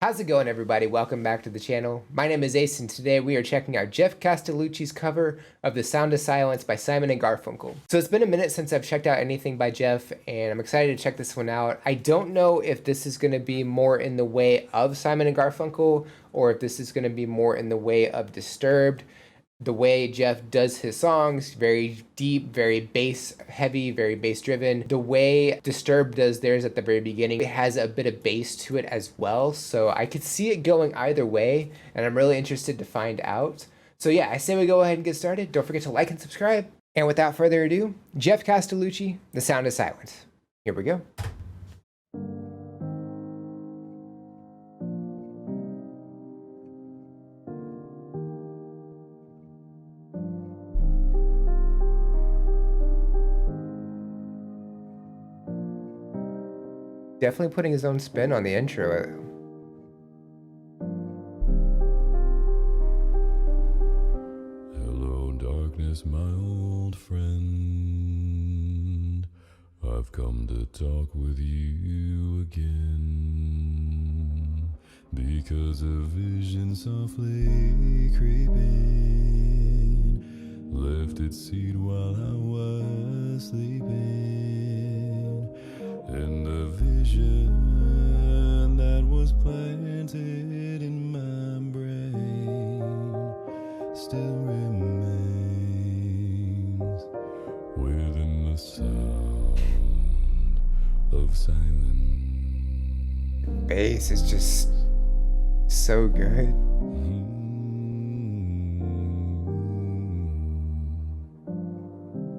How's it going, everybody? Welcome back to the channel. My name is Ace, and today we are checking out Geoff Castellucci's cover of The Sound of Silence by Simon and Garfunkel. So it's been a minute since I've checked out anything by Geoff, and I'm excited to check this one out. I don't know if this is going to be more in the way of Simon and Garfunkel, or if this is going to be more in the way of Disturbed. The way Geoff does his songs, very deep, very bass heavy, very bass driven. The way Disturbed does theirs at the very beginning, it has a bit of bass to it as well. So I could see it going either way, and I'm really interested to find out. So yeah, I say we go ahead and get started. Don't forget to like and subscribe. And without further ado, Geoff Castellucci, The Sound of Silence. Here we go. Definitely putting his own spin on the intro. Hello, darkness, my old friend. I've come to talk with you again, because a vision softly creeping left its seed while I was sleeping. And the vision that was planted in my brain still remains within the sound of silence. Bass is just so good.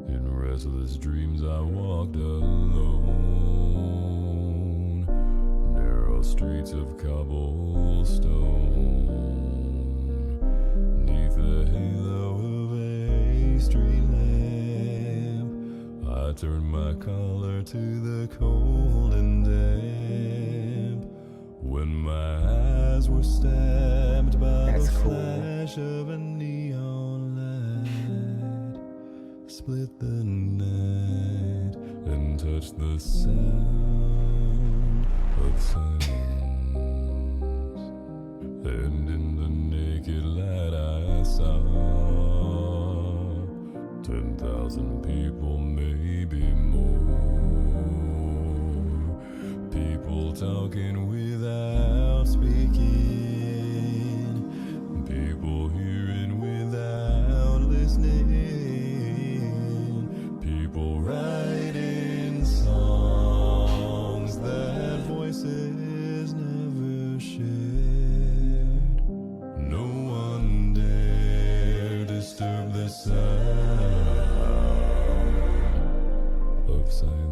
In restless dreams I walked alone, streets of cobblestone, neath the halo of a street lamp. I turned my collar to the cold and damp, when my eyes were stabbed by the flash of a neon light, split the night and touched the sound of silence. And in the naked light I saw 10,000 people, maybe more. People talking without speaking, people hearing without listening, people writing songs that voices never shared. No one dare disturb the sound of silence.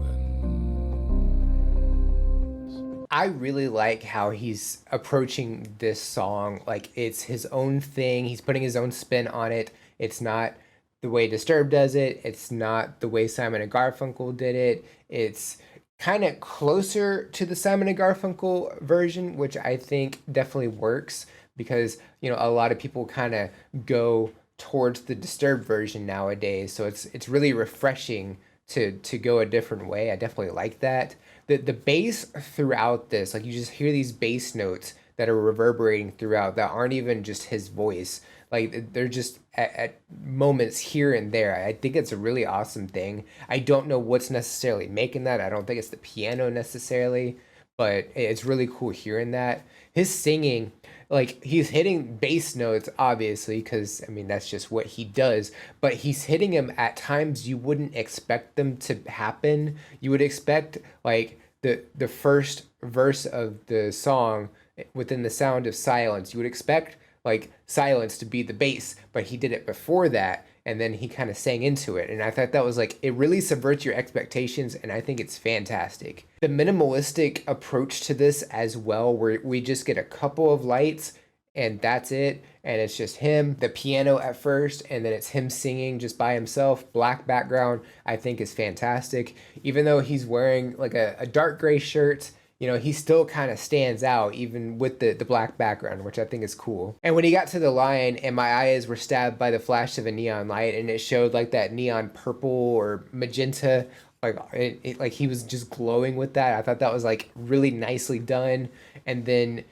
I really like how he's approaching this song like it's his own thing. He's putting his own spin on it. It's not the way Disturbed does it. It's not the way Simon and Garfunkel did it. It's kind of closer to the Simon and Garfunkel version, which I think definitely works because, you know, a lot of people kind of go towards the Disturbed version nowadays. So it's really refreshing to go a different way. I definitely like that. The bass throughout this, like you just hear these bass notes that are reverberating throughout that aren't even just his voice. Like they're just at moments here and there. I think it's a really awesome thing. I don't know what's necessarily making that. I don't think it's the piano necessarily, but it's really cool hearing that. His singing, like he's hitting bass notes, obviously, because I mean, that's just what he does, but he's hitting them at times you wouldn't expect them to happen. You would expect like the first verse of the song within The Sound of Silence, you would expect like silence to be the bass, but he did it before that, and then he kind of sang into it, and I thought that was like, it really subverts your expectations, and I think it's fantastic. The minimalistic approach to this as well, where we just get a couple of lights and that's it, and it's just him, the piano at first, and then it's him singing just by himself. Black background, I think is fantastic. Even though he's wearing like a dark gray shirt, you know, he still kind of stands out even with the black background, which I think is cool. And when he got to the line, and my eyes were stabbed by the flash of a neon light, and it showed like that neon purple or magenta, like he was just glowing with that. I thought that was like really nicely done. And then,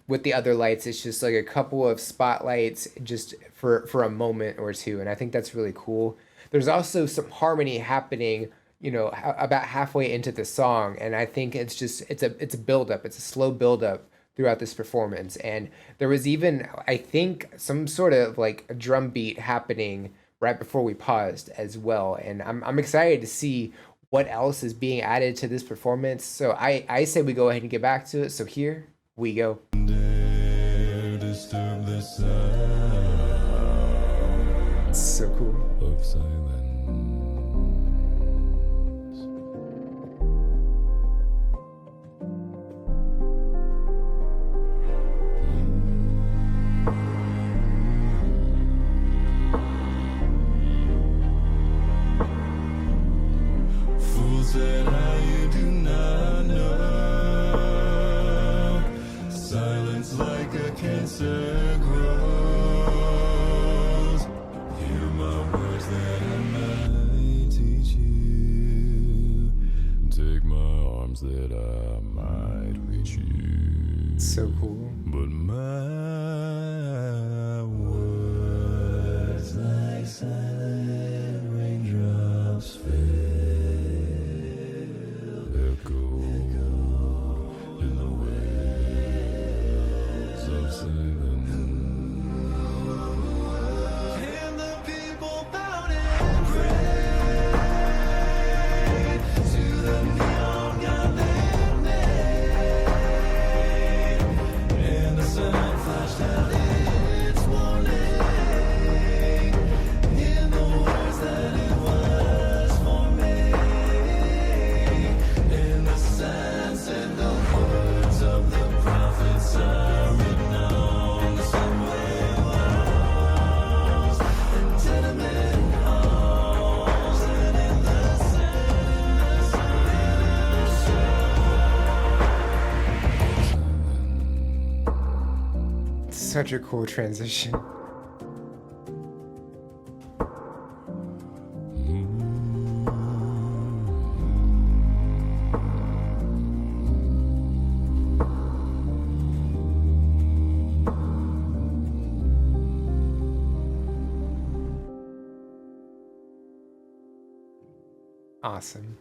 with the other lights, it's just like a couple of spotlights just for a moment or two, and I think that's really cool. There's also some harmony happening, about halfway into the song, and I think it's a build up, it's a slow build up throughout this performance, and there was even, I think, some sort of like a drum beat happening right before we paused as well, and I'm excited to see what else is being added to this performance. So I say we go ahead and get back to it. So here we go. Dare disturb the sound It's so cool. of silence. Fools said how you do not know. Silence like a cancer grows. Hear my words that I might teach you. Take my arms that I might reach you. So cool. But my words like silent raindrops fail, echo in the waves of silence. And the people bowed and prayed to the neon god they made, and the sun flashed out its warning in the words that it was forming, in the sense and the words of the prophets are written on the subway walls, tenement halls, and in the Such a cool transition. Awesome.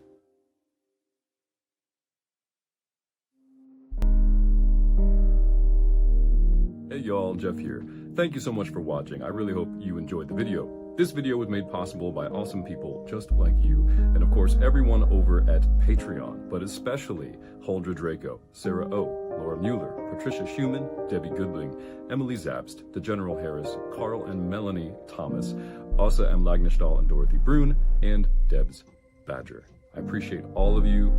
Hey y'all, Geoff here. Thank you so much for watching. I really hope you enjoyed the video. This video was made possible by awesome people just like you, and of course everyone over at Patreon, but especially Huldra Draco, Sarah O, Laura Mueller, Patricia Schumann, Debbie Goodling, Emily Zabst, The General Harris, Carl and Melanie Thomas, Asa M. Lagnestall and Dorothy Brune, and Debs Badger. I appreciate all of you,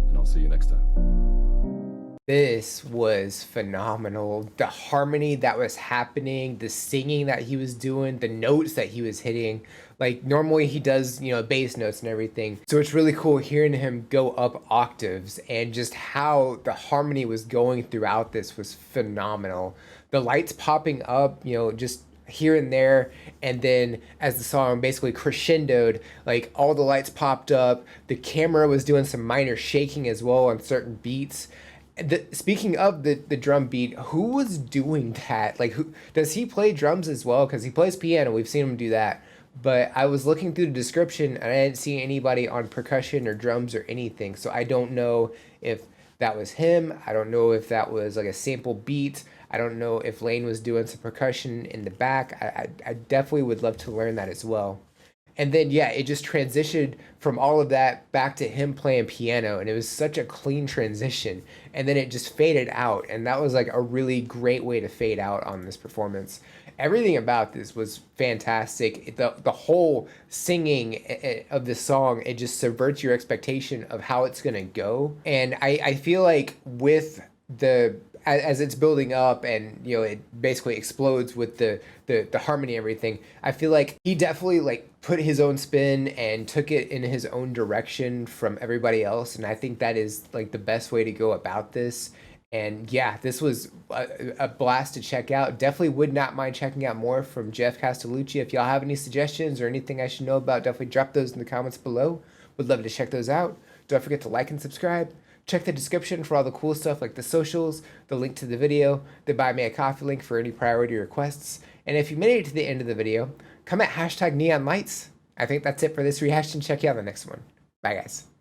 and I'll see you next time. This was phenomenal. The harmony that was happening, the singing that he was doing, the notes that he was hitting. Like normally he does, bass notes and everything. So it's really cool hearing him go up octaves, and just how the harmony was going throughout this was phenomenal. The lights popping up, just here and there, and then as the song basically crescendoed, like all the lights popped up. The camera was doing some minor shaking as well on certain beats. Speaking of the drum beat, who was doing that? Like, who does he play drums as well? Because he plays piano. We've seen him do that. But I was looking through the description and I didn't see anybody on percussion or drums or anything. So I don't know if that was him. I don't know if that was like a sample beat. I don't know if Lane was doing some percussion in the back. I definitely would love to learn that as well. And then, yeah, it just transitioned from all of that back to him playing piano, and it was such a clean transition. And then it just faded out, and that was like a really great way to fade out on this performance. Everything about this was fantastic. The whole singing of the song, it just subverts your expectation of how it's going to go. And I feel like with as it's building up and it basically explodes with the harmony and everything, I feel like he definitely like put his own spin and took it in his own direction from everybody else, and I think that is like the best way to go about this. And yeah, this was a blast to check out. Definitely would not mind checking out more from Geoff Castellucci. If y'all have any suggestions or anything I should know about, definitely drop those in the comments below. Would love to check those out. Don't forget to like and subscribe. Check the description for all the cool stuff like the socials, the link to the video, the buy me a coffee link for any priority requests. And if you made it to the end of the video, comment hashtag neon lights. I think that's it for this reaction. Check you out on the next one. Bye guys.